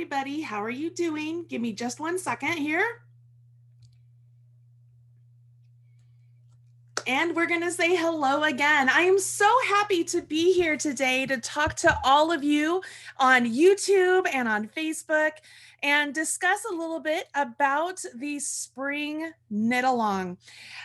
everybody. How are you doing? Give me just 1 second here. And we're going to say hello again. I am so happy to be here today to talk to all of you on YouTube and on Facebook and discuss a little bit about the spring knit along.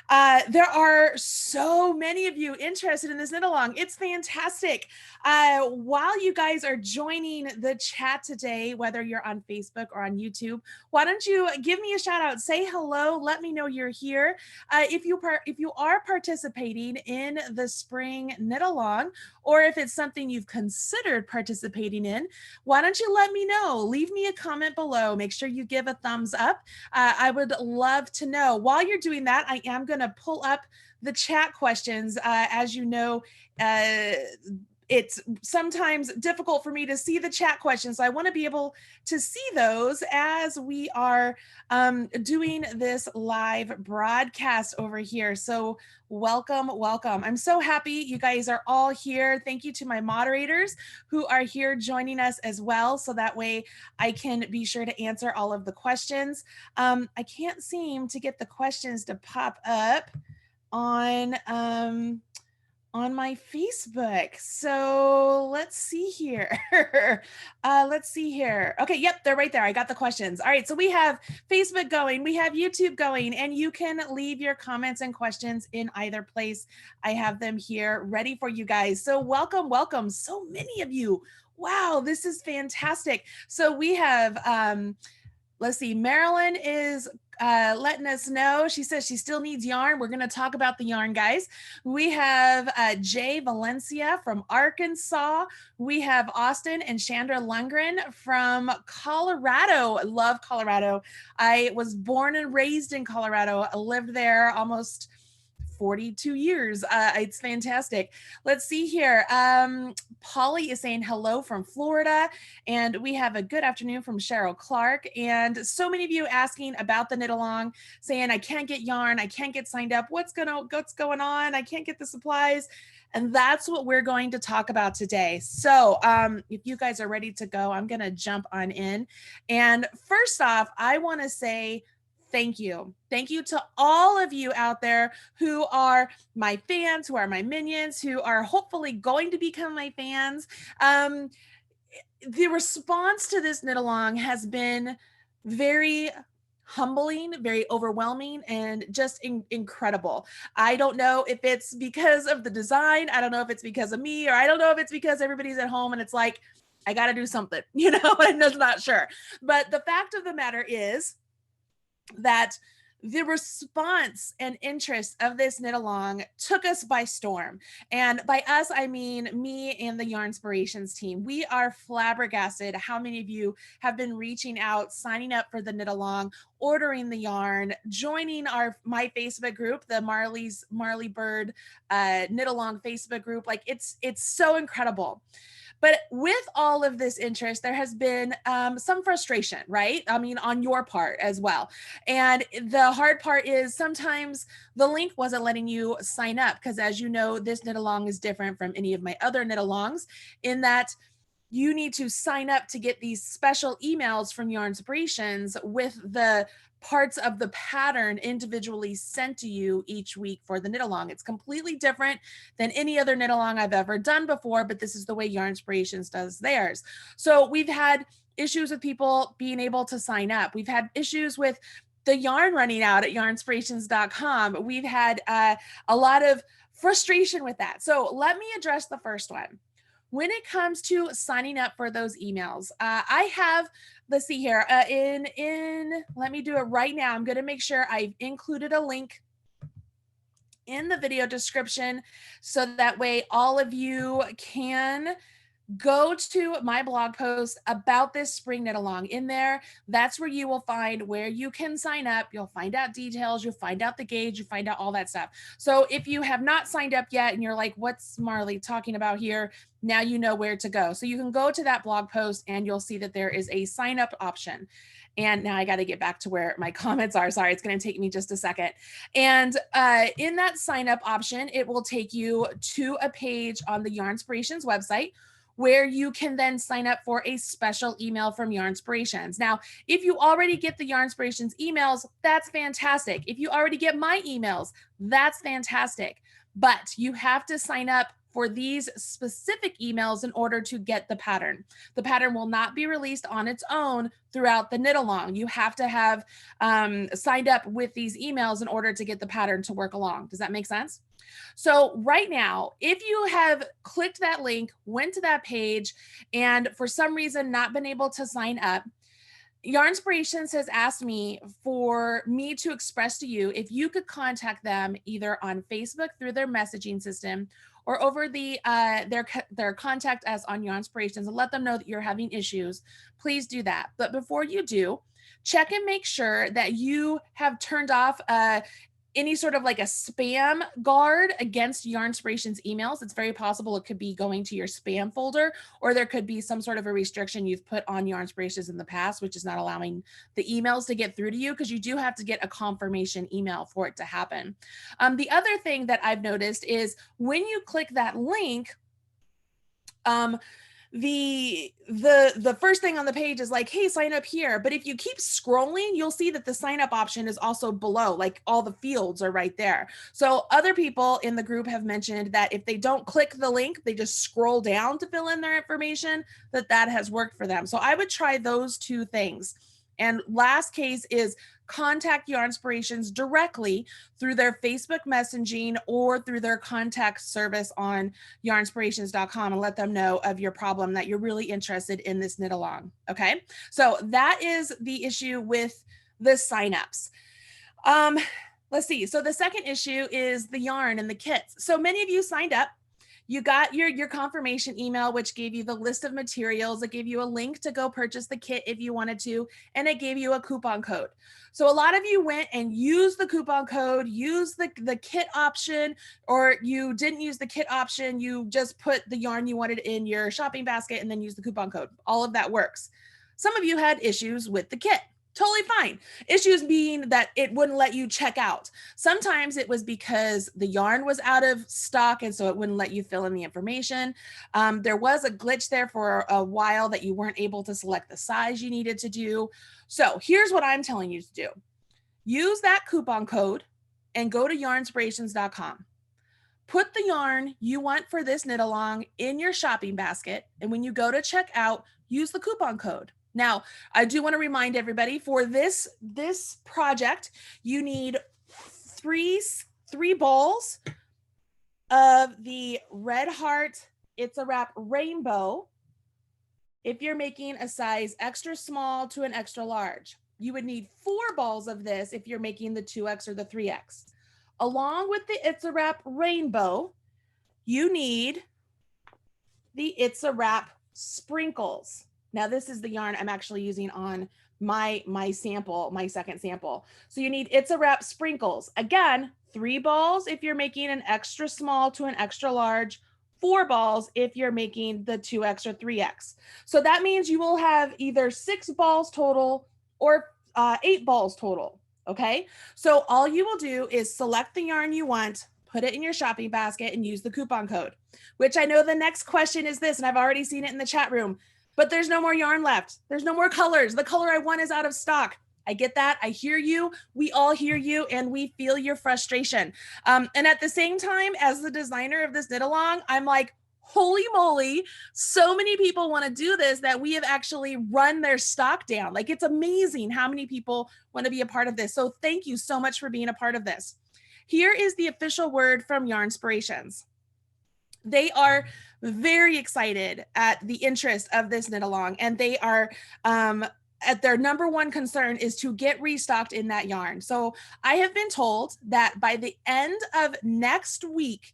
There are so many of you interested in this knit along. It's fantastic. While you guys are joining the chat today, whether you're on Facebook or on YouTube, why don't you give me a shout out, say hello, let me know you're here. If you are participating in the spring knit along, or if it's something you've considered participating in, why don't you let me know? Leave me a comment below. Make sure you give a thumbs up. I would love to know. While you're doing that, I am going to pull up the chat questions. As you know, it's sometimes difficult for me to see the chat questions. So I want to be able to see those as we are doing this live broadcast over here. So welcome. I'm so happy you guys are all here. Thank you to my moderators who are here joining us as well. So that way I can be sure to answer all of the questions. I can't seem to get the questions to pop up on my Facebook. So let's see here. Okay, yep, they're right there. I got the questions. All right, so we have Facebook going, we have YouTube going, and you can leave your comments and questions in either place. I have them here ready for you guys. So welcome. So many of you. Wow, this is fantastic. So we have, let's see, Marilyn is letting us know. She says she still needs yarn. We're going to talk about the yarn, guys. We have Jay Valencia from Arkansas. We have Austin and Chandra Lundgren from Colorado. I love Colorado. I was born and raised in Colorado. I lived there almost 42 years. It's fantastic. Let's see here. Polly is saying hello from Florida, and we have a good afternoon from Cheryl Clark. And so many of you asking about the knit along, saying I can't get yarn, I can't get signed up. What's going on? I can't get the supplies. And that's what we're going to talk about today. So if you guys are ready to go, I'm going to jump on in. And first off, I want to say thank you. Thank you to all of you out there who are my fans, who are my minions, who are hopefully going to become my fans. The response to this knit along has been very humbling, very overwhelming, and just incredible. I don't know if it's because of the design. I don't know if it's because of me, or I don't know if it's because everybody's at home and it's like, I got to do something, I'm just not sure. But the fact of the matter is that the response and interest of this knit along took us by storm. And by us, I mean me and the Yarnspirations team. We are flabbergasted how many of you have been reaching out, signing up for the knit along, ordering the yarn, joining my Facebook group, the Marley Bird knit along Facebook group. Like it's so incredible. But with all of this interest, there has been some frustration, right? I mean, on your part as well. And the hard part is sometimes the link wasn't letting you sign up, because as you know, this knit along is different from any of my other knit alongs in that you need to sign up to get these special emails from Yarnspirations with the parts of the pattern individually sent to you each week for the knit along. It's completely different than any other knit along I've ever done before, but this is the way Yarnspirations does theirs. So we've had issues with people being able to sign up. We've had issues with the yarn running out at yarnspirations.com. We've had a lot of frustration with that. So let me address the first one. When it comes to signing up for those emails, I have, let's see here, let me do it right now. I'm going to make sure I've included a link in the video description so that way all of you can go to my blog post about this spring knit along. In there, that's where you will find where you can sign up. You'll find out details, you'll find out the gauge, you find out all that stuff. So if you have not signed up yet and you're like, what's Marley talking about here? Now you know where to go. So you can go to that blog post and you'll see that there is a sign up option. And now I got to get back to where my comments are. Sorry, it's going to take me just a second. And in that sign up option, it will take you to a page on the Yarnspirations website where you can then sign up for a special email from Yarnspirations. Now, if you already get the Yarnspirations emails, that's fantastic. If you already get my emails, that's fantastic. But you have to sign up for these specific emails in order to get the pattern. The pattern will not be released on its own throughout the knit along. You have to have signed up with these emails in order to get the pattern to work along. Does that make sense? So right now, if you have clicked that link, went to that page, and for some reason not been able to sign up, Yarnspirations has asked me for me to express to you if you could contact them either on Facebook through their messaging system or over their contact us on Yarnspirations and let them know that you're having issues. Please do that. But before you do, check and make sure that you have turned off any sort of like a spam guard against Yarnspirations emails. It's very possible it could be going to your spam folder, or there could be some sort of a restriction you've put on Yarnspirations in the past, which is not allowing the emails to get through to you, because you do have to get a confirmation email for it to happen. The other thing that I've noticed is when you click that link, the first thing on the page is like, hey, sign up here. But if you keep scrolling, you'll see that the sign up option is also below, like all the fields are right there. So other people in the group have mentioned that if they don't click the link, they just scroll down to fill in their information, that has worked for them. So I would try those two things. And last case is contact Yarnspirations directly through their Facebook messaging or through their contact service on yarnspirations.com and let them know of your problem, that you're really interested in this knit along. Okay, so that is the issue with the signups. Let's see. So the second issue is the yarn and the kits. So many of you signed up. You got your confirmation email, which gave you the list of materials. It gave you a link to go purchase the kit if you wanted to, and it gave you a coupon code. So a lot of you went and used the coupon code, used the kit option, or you didn't use the kit option. You just put the yarn you wanted in your shopping basket and then use the coupon code. All of that works. Some of you had issues with the kit. Totally fine. Issues being that it wouldn't let you check out. Sometimes it was because the yarn was out of stock and so it wouldn't let you fill in the information. There was a glitch there for a while that you weren't able to select the size you needed to do. So here's what I'm telling you to do. Use that coupon code and go to yarnspirations.com. Put the yarn you want for this knit along in your shopping basket, and when you go to check out, use the coupon code. Now, I do want to remind everybody, for this project, you need three balls of the Red Heart It's a Wrap Rainbow if you're making a size extra small to an extra large. You would need 4 balls of this if you're making the 2X or the 3X. Along with the It's a Wrap Rainbow, you need the It's a Wrap Sprinkles. Now, this is the yarn I'm actually using on my sample, my second sample. So you need It's a Wrap Sprinkles. Again, 3 balls if you're making an extra small to an extra large, 4 balls if you're making the 2X or 3X. So that means you will have either 6 balls total or 8 balls total, okay? So all you will do is select the yarn you want, put it in your shopping basket, and use the coupon code, which I know the next question is this, and I've already seen it in the chat room. But there's no more yarn left. There's no more colors. The color I want is out of stock. I get that. I hear you. We all hear you, and we feel your frustration. And at the same time, as the designer of this knit along, I'm like, holy moly, so many people want to do this that we have actually run their stock down. Like, it's amazing how many people want to be a part of this. So thank you so much for being a part of this. Here is the official word from Yarnspirations. They are very excited at the interest of this knit along, and they are at their number one concern is to get restocked in that yarn. So I have been told that by the end of next week,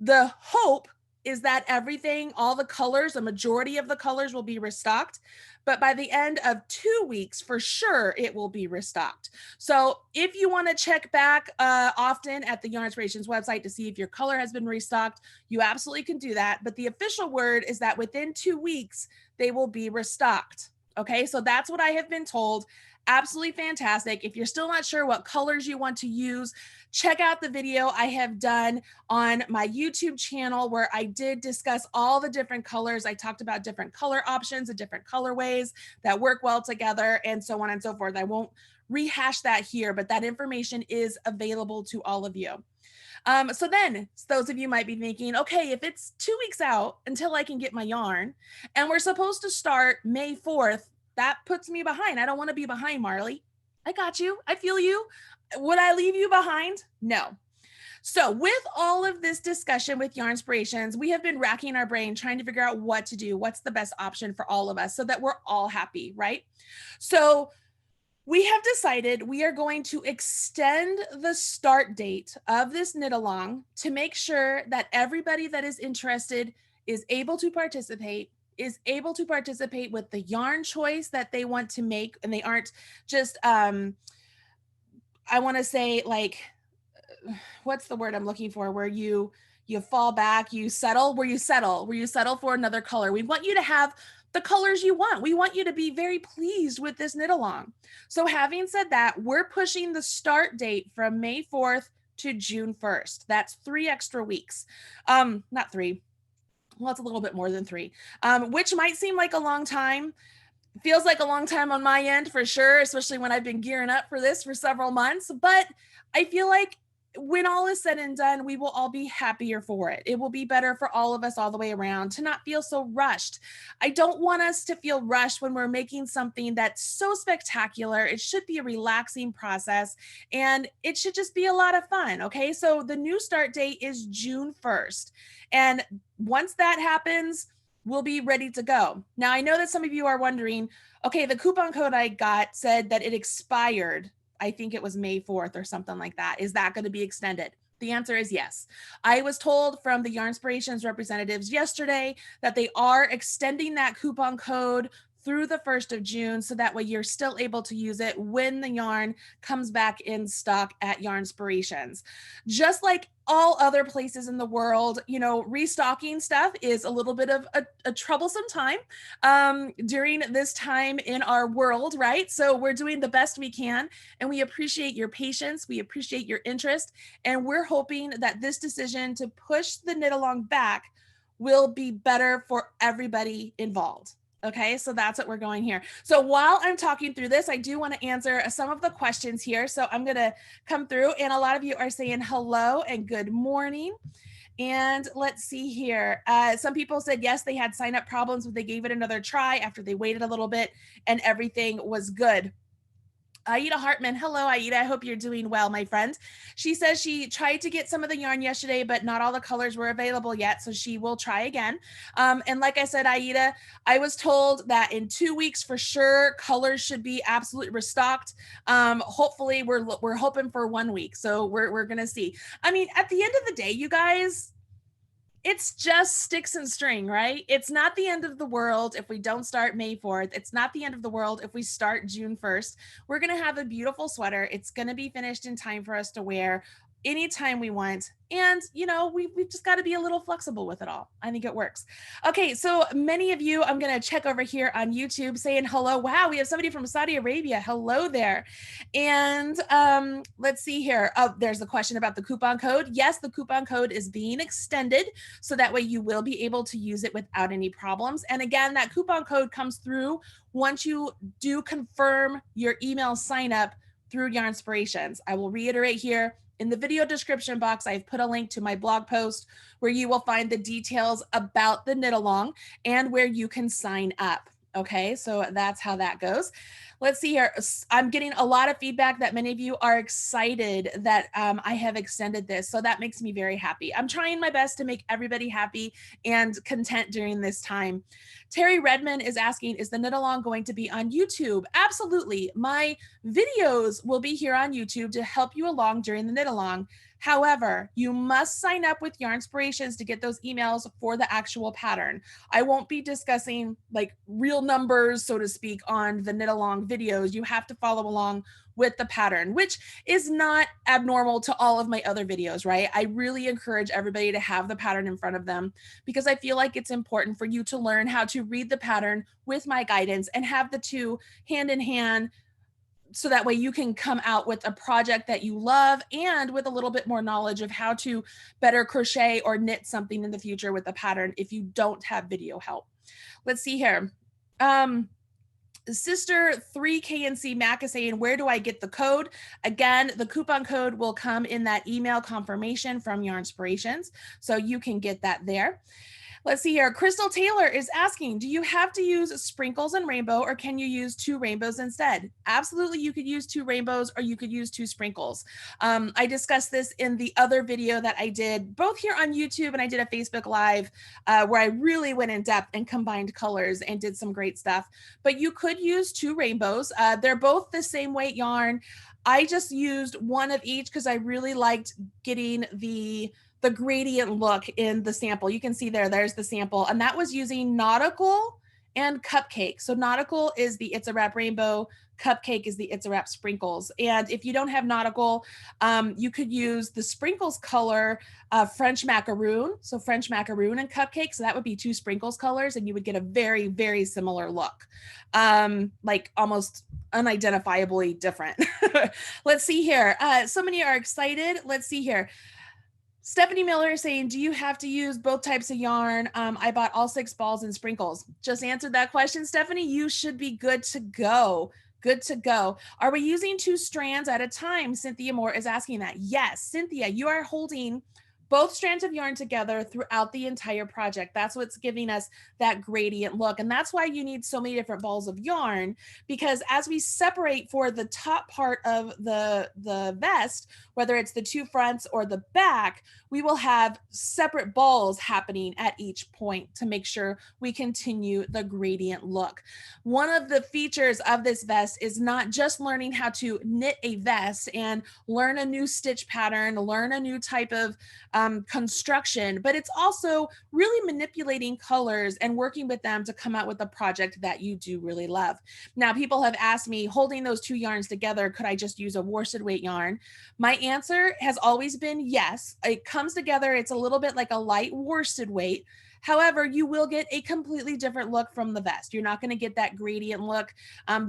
the hope is that everything, all the colors, a majority of the colors will be restocked. But by the end of 2 weeks, for sure, it will be restocked. So if you want to check back often at the Yarnspirations website to see if your color has been restocked, you absolutely can do that. But the official word is that within 2 weeks, they will be restocked. Okay, so that's what I have been told. Absolutely fantastic. If you're still not sure what colors you want to use, check out the video I have done on my YouTube channel where I did discuss all the different colors. I talked about different color options and different colorways that work well together and so on and so forth. I won't rehash that here, but that information is available to all of you. So then those of you might be thinking, okay, if it's 2 weeks out until I can get my yarn and we're supposed to start May 4th, that puts me behind. I don't want to be behind, Marley. I got you. I feel you. Would I leave you behind? No. So with all of this discussion with Yarnspirations, we have been racking our brain trying to figure out what to do, what's the best option for all of us so that we're all happy, right? So we have decided we are going to extend the start date of this knit along to make sure that everybody that is interested is able to participate with the yarn choice that they want to make, and they aren't just I want to say, like, what's the word I'm looking for, where you fall back, you settle for another color. We want you to have the colors you want. We want you to be very pleased with this knit along. So having said that, we're pushing the start date from May 4th to June 1st. That's 3 extra weeks. Not 3. Well, it's a little bit more than 3, which might seem like a long time. Feels like a long time on my end for sure, especially when I've been gearing up for this for several months. But I feel like when all is said and done, we will all be happier for it. It will be better for all of us all the way around to not feel so rushed. I don't want us to feel rushed when we're making something that's so spectacular. It should be a relaxing process and it should just be a lot of fun. Okay, so the new start date is June 1st. And once that happens, we'll be ready to go. Now, I know that some of you are wondering, okay, the coupon code I got said that it expired. I think it was May 4th or something like that. Is that going to be extended? The answer is yes. I was told from the Yarnspirations representatives yesterday that they are extending that coupon code through the 1st of June, so that way you're still able to use it when the yarn comes back in stock at Yarnspirations. Just like all other places in the world, you know, restocking stuff is a little bit of a troublesome time during this time in our world, right? So we're doing the best we can, and we appreciate your patience, we appreciate your interest, and we're hoping that this decision to push the knit along back will be better for everybody involved. Okay, so that's what we're going here. So while I'm talking through this, I do want to answer some of the questions here. So I'm going to come through, and a lot of you are saying hello and good morning. And let's see here. Some people said, yes, they had sign up problems, but they gave it another try after they waited a little bit and everything was good. Aida Hartman. Hello, Aida. I hope you're doing well, my friend. She says she tried to get some of the yarn yesterday, but not all the colors were available yet, so she will try again. And like I said, Aida, I was told that in 2 weeks for sure, colors should be absolutely restocked. Hopefully, we're hoping for 1 week, so we're gonna see. I mean, at the end of the day, you guys, it's just sticks and string, right? It's not the end of the world if we don't start May 4th. It's not the end of the world if we start June 1st. We're going to have a beautiful sweater. It's going to be finished in time for us to wear anytime we want. And, you know, we've just got to be a little flexible with it all. I think it works. Okay, so many of you, I'm going to check over here on YouTube saying hello. Wow, we have somebody from Saudi Arabia. Hello there. And let's see here. Oh, there's a question about the coupon code. Yes, the coupon code is being extended, so that way you will be able to use it without any problems. And again, that coupon code comes through once you do confirm your email sign up through Yarnspirations. I will reiterate here, in the video description box, I've put a link to my blog post where you will find the details about the knit along and where you can sign up. Okay, so that's how that goes. Let's see here. I'm getting a lot of feedback that many of you are excited that I have extended this. So that makes me very happy. I'm trying my best to make everybody happy and content during this time. Terry Redmond is asking, is the knit along going to be on YouTube? Absolutely. My videos will be here on YouTube to help you along during the knit along. However, you must sign up with Yarnspirations to get those emails for the actual pattern. I won't be discussing like real numbers, so to speak, on the knit along videos. You have to follow along with the pattern, which is not abnormal to all of my other videos, right? I really encourage everybody to have the pattern in front of them because I feel like it's important for you to learn how to read the pattern with my guidance and have the two hand in hand, so that way you can come out with a project that you love and with a little bit more knowledge of how to better crochet or knit something in the future with the pattern if you don't have video help. Let's see here. Sister 3KNC Mac is saying, where do I get the code? Again, the coupon code will come in that email confirmation from Yarnspirations, so you can get that there. Let's see here. Crystal Taylor is asking, do you have to use sprinkles and rainbow, or can you use 2 rainbows instead? Absolutely, you could use 2 rainbows or you could use 2 sprinkles. I discussed this in the other video that I did both here on YouTube, and I did a Facebook Live where I really went in depth and combined colors and did some great stuff. But you could use 2 rainbows. They're both the same weight yarn. I just used one of each because I really liked getting the gradient look in the sample. You can see there's the sample, and that was using Nautical and Cupcake. So Nautical is the It's a Wrap Rainbow, Cupcake is the It's a Wrap Sprinkles. And if you don't have Nautical, you could use the Sprinkles color, French Macaroon. So French Macaroon and Cupcake. So that would be 2 Sprinkles colors, and you would get a very, very similar look. Like almost unidentifiably different. Let's see here. So many are excited. Let's see here. Stephanie Miller is saying, do you have to use both types of yarn? I bought all 6 balls and sprinkles. Just answered that question, Stephanie. You should be good to go. Good to go. Are we using 2 strands at a time? Cynthia Moore is asking that. Yes, Cynthia, you are holding both strands of yarn together throughout the entire project. That's what's giving us that gradient look. And that's why you need so many different balls of yarn, because as we separate for the top part of the vest, whether it's the 2 fronts or the back, we will have separate balls happening at each point to make sure we continue the gradient look. One of the features of this vest is not just learning how to knit a vest and learn a new stitch pattern, learn a new type of construction, but it's also really manipulating colors and working with them to come out with a project that you do really love. Now, people have asked me, holding those 2 yarns together, could I just use a worsted weight yarn? My answer has always been yes. It comes together, it's a little bit like a light worsted weight. However, you will get a completely different look from the vest. You're not going to get that gradient look.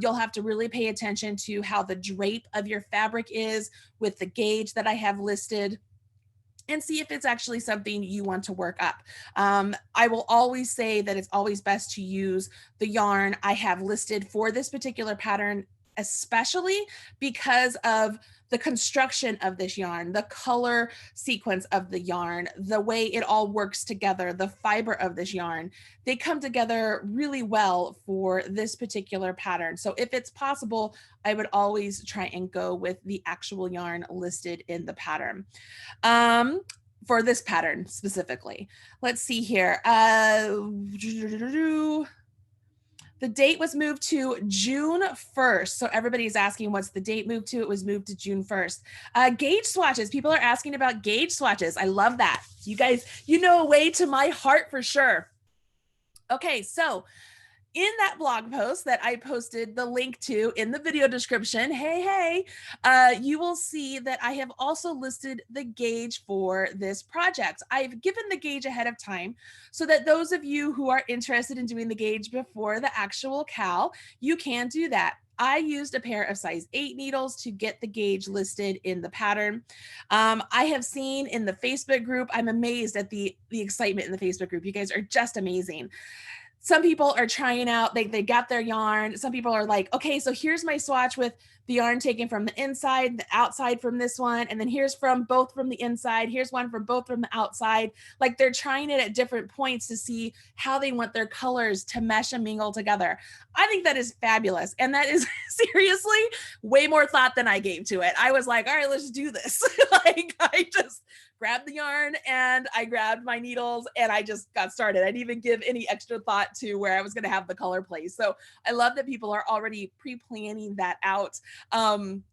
You'll have to really pay attention to how the drape of your fabric is with the gauge that I have listed, and see if it's actually something you want to work up. I will always say that it's always best to use the yarn I have listed for this particular pattern, especially because of the construction of this yarn, the color sequence of the yarn, the way it all works together, the fiber of this yarn. They come together really well for this particular pattern. So if it's possible, I would always try and go with the actual yarn listed in the pattern. For this pattern specifically. Let's see here. The date was moved to June 1st. So everybody's asking, what's the date moved to? It was moved to June 1st. Gauge swatches. People are asking about gauge swatches. I love that. You guys, you know, a way to my heart for sure. Okay, so in that blog post that I posted the link to in the video description, you will see that I have also listed the gauge for this project. I've given the gauge ahead of time so that those of you who are interested in doing the gauge before the actual KAL, you can do that. I used a pair of size 8 needles to get the gauge listed in the pattern. I have seen in the Facebook group, I'm amazed at the excitement in the Facebook group. You guys are just amazing. Some people are trying out, they got their yarn. Some people are like, okay, so here's my swatch with the yarn taken from the inside, the outside from this one, and then here's from both from the inside, here's one from both from the outside. Like they're trying it at different points to see how they want their colors to mesh and mingle together. I think that is fabulous. And that is seriously way more thought than I gave to it. I was like, all right, let's do this. Like I just grabbed the yarn and I grabbed my needles and I just got started. I didn't even give any extra thought to where I was going to have the color placed. So I love that people are already pre-planning that out.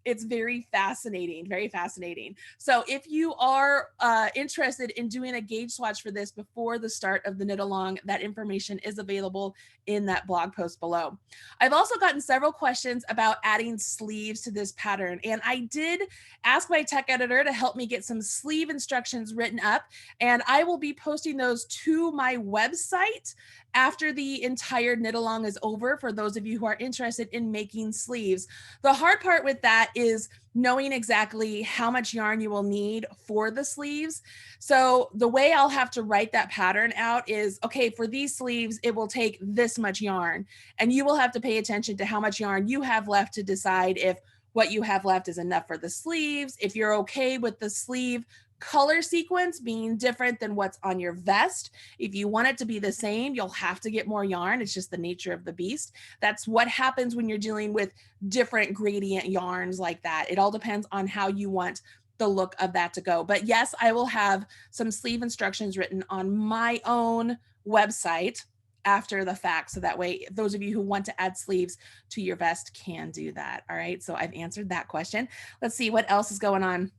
It's very fascinating, very fascinating. So if you are interested in doing a gauge swatch for this before the start of the knit along, that information is available in that blog post below. I've also gotten several questions about adding sleeves to this pattern, and I did ask my tech editor to help me get some sleeve instructions written up, and I will be posting those to my website after the entire knit along is over for those of you who are interested in making sleeves. The hard part with that is knowing exactly how much yarn you will need for the sleeves. So the way I'll have to write that pattern out is, okay, for these sleeves, it will take this much yarn, and you will have to pay attention to how much yarn you have left to decide if what you have left is enough for the sleeves, if you're okay with the sleeve color sequence being different than what's on your vest. If you want it to be the same, you'll have to get more yarn. It's just the nature of the beast. That's what happens when you're dealing with different gradient yarns like that. It all depends on how you want the look of that to go. But yes, I will have some sleeve instructions written on my own website after the fact. So that way, those of you who want to add sleeves to your vest can do that. All right. So I've answered that question. Let's see what else is going on.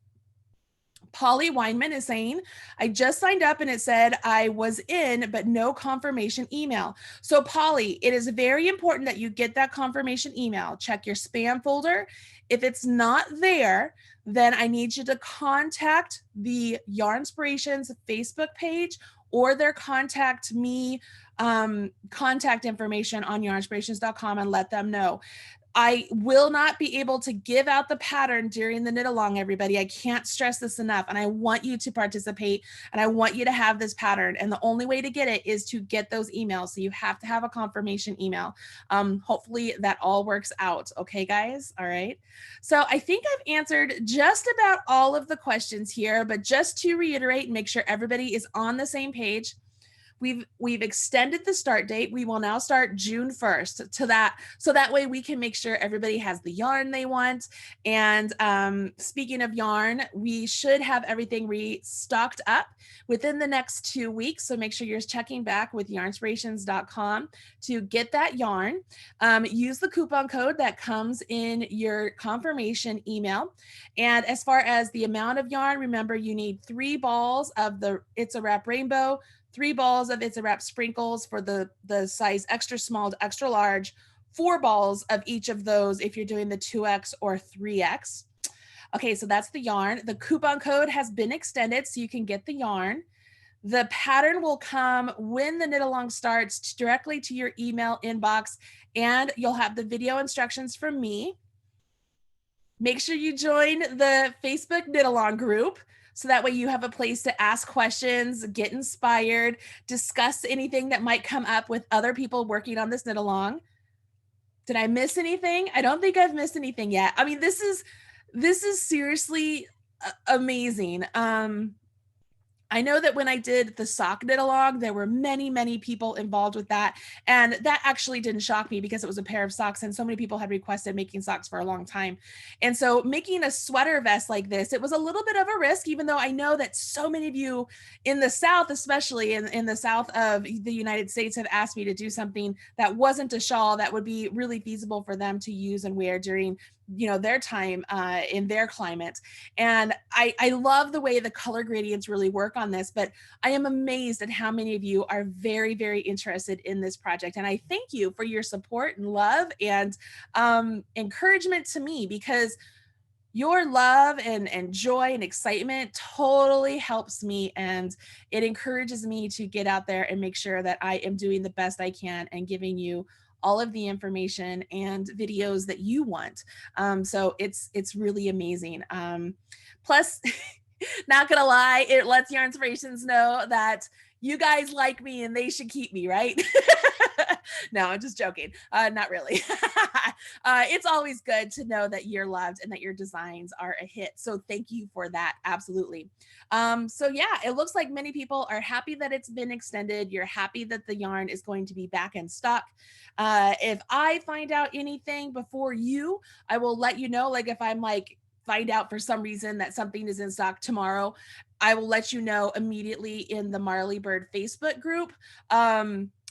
Polly Weinman is saying, I just signed up and it said I was in, but no confirmation email. So Polly, it is very important that you get that confirmation email. Check your spam folder. If it's not there, then I need you to contact the Yarnspirations Facebook page or their contact me contact information on yarnspirations.com and let them know. I will not be able to give out the pattern during the knit along, everybody. I can't stress this enough. And I want you to participate and I want you to have this pattern. And the only way to get it is to get those emails. So you have to have a confirmation email. Hopefully that all works out. Okay, guys. All right. So I think I've answered just about all of the questions here, but just to reiterate and make sure everybody is on the same page. We've extended the start date. We will now start June 1st to that. So that way we can make sure everybody has the yarn they want. And speaking of yarn, we should have everything restocked up within the next 2 weeks. So make sure you're checking back with yarnspirations.com to get that yarn. Use the coupon code that comes in your confirmation email. And as far as the amount of yarn, remember you need 3 balls of the It's a Wrap Rainbow, 3 balls of It's a Wrap Sprinkles for the size extra small to extra large, 4 balls of each of those if you're doing the 2X or 3X. Okay, so that's the yarn. The coupon code has been extended so you can get the yarn. The pattern will come when the knit along starts directly to your email inbox, and you'll have the video instructions from me. Make sure you join the Facebook knit along group. So that way you have a place to ask questions, get inspired, discuss anything that might come up with other people working on this knit along. Did I miss anything? I don't think I've missed anything yet. I mean, this is seriously amazing. I know that when I did the sock knit along, there were many, many people involved with that. And that actually didn't shock me because it was a pair of socks and so many people had requested making socks for a long time. And so making a sweater vest like this, it was a little bit of a risk, even though I know that so many of you in the South, especially in the South of the United States, have asked me to do something that wasn't a shawl that would be really feasible for them to use and wear during their time in their climate. And I love the way the color gradients really work on this, but I am amazed at how many of you are very, very interested in this project. And I thank you for your support and love and encouragement to me, because your love and joy and excitement totally helps me, and it encourages me to get out there and make sure that I am doing the best I can and giving you all of the information and videos that you want. So it's really amazing. Plus, not gonna lie, it lets Yarnspirations know that you guys like me and they should keep me, right? No, I'm just joking. Not really. It's always good to know that you're loved and that your designs are a hit. So thank you for that. Absolutely. So yeah, it looks like many people are happy that it's been extended. You're happy that the yarn is going to be back in stock. If I find out anything before you, I will let you know. Like if I'm like, find out for some reason that something is in stock tomorrow, I will let you know immediately in the Marley Bird Facebook group.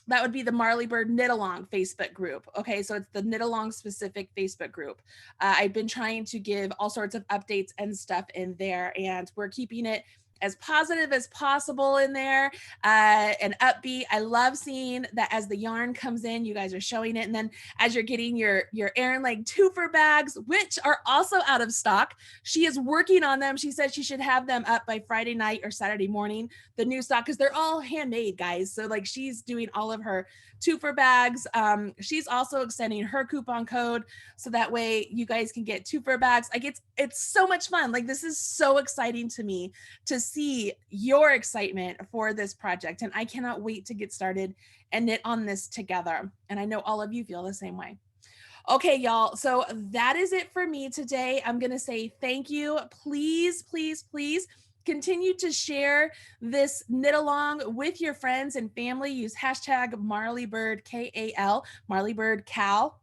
That would be the Marley Bird Knit Along Facebook group. Okay, so it's the Knit Along specific Facebook group. I've been trying to give all sorts of updates and stuff in there, and we're keeping it as positive as possible in there, and upbeat. I love seeing that as the yarn comes in, you guys are showing it, and then as you're getting your Aran Leg twofer bags, which are also out of stock. She is working on them. She said she should have them up by Friday night or Saturday morning, the new stock, because they're all handmade, guys. So like she's doing all of her twofer bags. She's also extending her coupon code so that way you guys can get twofer bags. Like it's so much fun. Like this is so exciting to me to see your excitement for this project, and I cannot wait to get started and knit on this together. And I know all of you feel the same way. Okay, y'all. So that is it for me today. I'm going to say thank you. Please, please, please continue to share this knit along with your friends and family. Use hashtag MarleyBird, KAL, MarleyBird KAL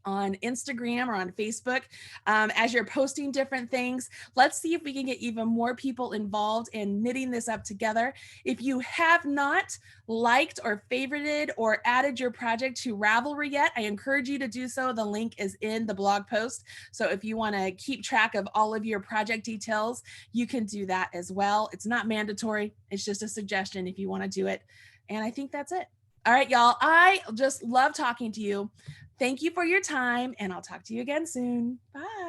on Instagram or on Facebook as you're posting different things. Let's see if we can get even more people involved in knitting this up together. If you have not liked or favorited or added your project to Ravelry yet, I encourage you to do so. The link is in the blog post. So if you want to keep track of all of your project details, you can do that as well. It's not mandatory. It's just a suggestion if you want to do it. And I think that's it. All right, y'all. I just love talking to you. Thank you for your time, and I'll talk to you again soon. Bye.